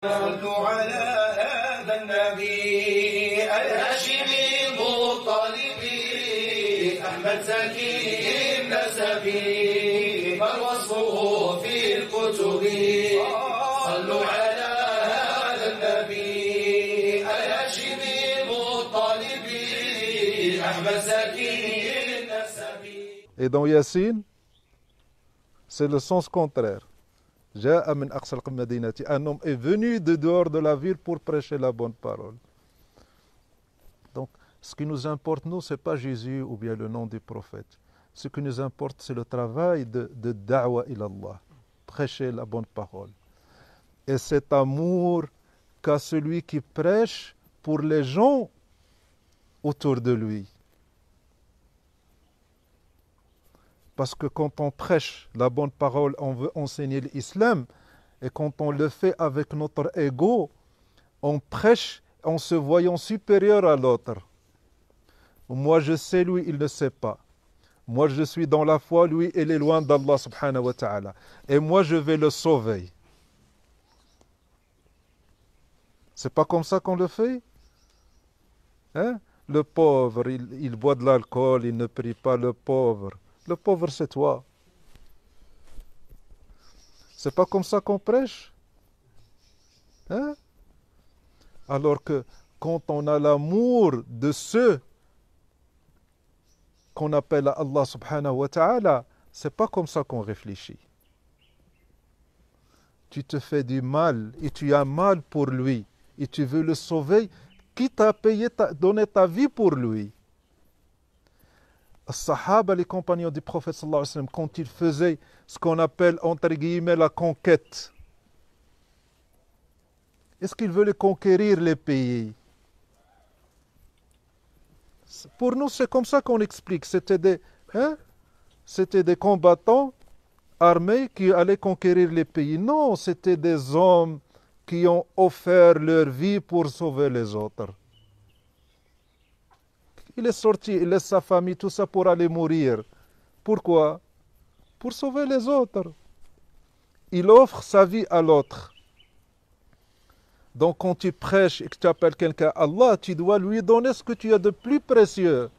صلوا على هذا النبي الهاشمي المطلبي أحمد زكي النسبي من وصفه في الكتب صلوا على هذا النبي الهاشمي المطلبي أحمد زكي النسبي. Et dans Yassine, c'est le sens contraire. Un homme est venu de dehors de la ville pour prêcher la bonne parole. Donc, ce qui nous importe, nous, ce n'est pas Jésus ou bien le nom du prophète. Ce qui nous importe, c'est le travail de da'wa ilallah, prêcher la bonne parole. Et cet amour qu'a celui qui prêche pour les gens autour de lui. Parce que quand on prêche la bonne parole, on veut enseigner l'islam, et quand on le fait avec notre ego, on prêche en se voyant supérieur à l'autre. Moi je sais, lui il ne sait pas. Moi je suis dans la foi, lui il est loin d'Allah subhanahu wa ta'ala. Et moi je vais le sauver. C'est pas comme ça qu'on le fait? Hein? Le pauvre, il boit de l'alcool, il ne prie pas, le pauvre. Le pauvre, c'est toi. C'est pas comme ça qu'on prêche. Hein? Alors que quand on a l'amour de ceux qu'on appelle Allah subhanahu wa ta'ala, c'est pas comme ça qu'on réfléchit. Tu te fais du mal et tu as mal pour lui et tu veux le sauver, quitte à donner ta vie pour lui. Les Sahaba, les compagnons du prophète sallallahu alayhi wa sallam, quand ils faisaient ce qu'on appelle entre guillemets la conquête, est-ce qu'ils voulaient conquérir les pays? Pour nous, c'est comme ça qu'on explique. C'était des combattants armés qui allaient conquérir les pays. Non, c'était des hommes qui ont offert leur vie pour sauver les autres. Il est sorti, il laisse sa famille, tout ça pour aller mourir. Pourquoi? Pour sauver les autres. Il offre sa vie à l'autre. Donc quand tu prêches et que tu appelles quelqu'un Allah, tu dois lui donner ce que tu as de plus précieux.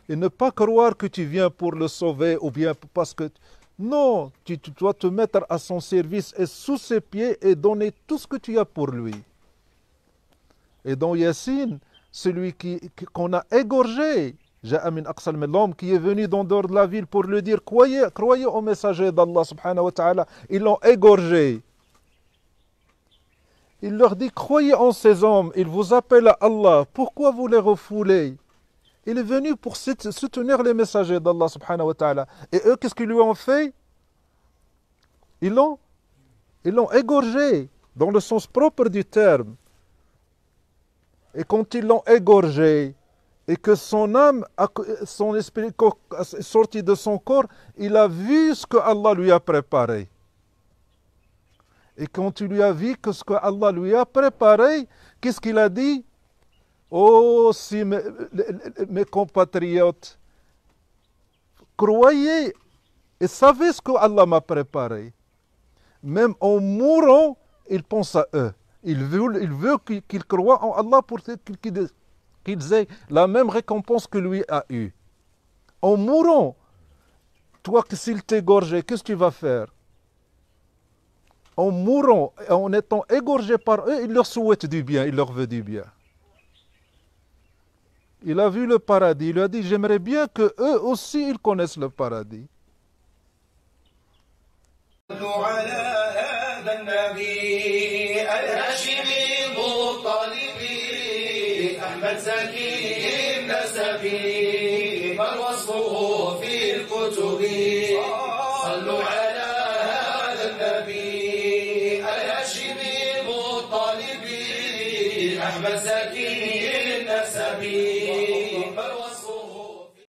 Et ne pas croire que tu viens pour le sauver ou bien parce que... Non, tu dois te mettre à son service et sous ses pieds et donner tout ce que tu as pour lui. Et dans Yassine, celui qu'on a égorgé, l'homme qui est venu dans dehors de la ville pour lui dire croyez au messager d'Allah subhanahu wa ta'ala, ils l'ont égorgé. Il leur dit croyez en ces hommes, ils vous appellent à Allah, pourquoi vous les refoulez? Il est venu pour soutenir les messagers d'Allah subhanahu wa ta'ala. Et eux, qu'est-ce qu'ils lui ont fait? Ils l'ont égorgé, dans le sens propre du terme. Et quand ils l'ont égorgé, et que son âme, son esprit est sorti de son corps, il a vu ce que Allah lui a préparé. Et quand il lui a vu que ce que Allah lui a préparé, qu'est-ce qu'il a dit? Oh, si mes compatriotes, croyez et savez ce que Allah m'a préparé. Même en mourant, il pense à eux. Il veut qu'ils croient en Allah pour qu'ils aient la même récompense que lui a eue. En mourant, toi, s'il t'égorgeait, qu'est-ce que tu vas faire? En mourant, en étant égorgé par eux, il leur souhaite du bien, il leur veut du bien. Il a vu le paradis, il lui a dit, j'aimerais bien que eux aussi, ils connaissent le paradis. أحمد زكي النسبي من وصفه في الكتب صلوا على هذا النبي الهاشمي المطلبي أحمد زكي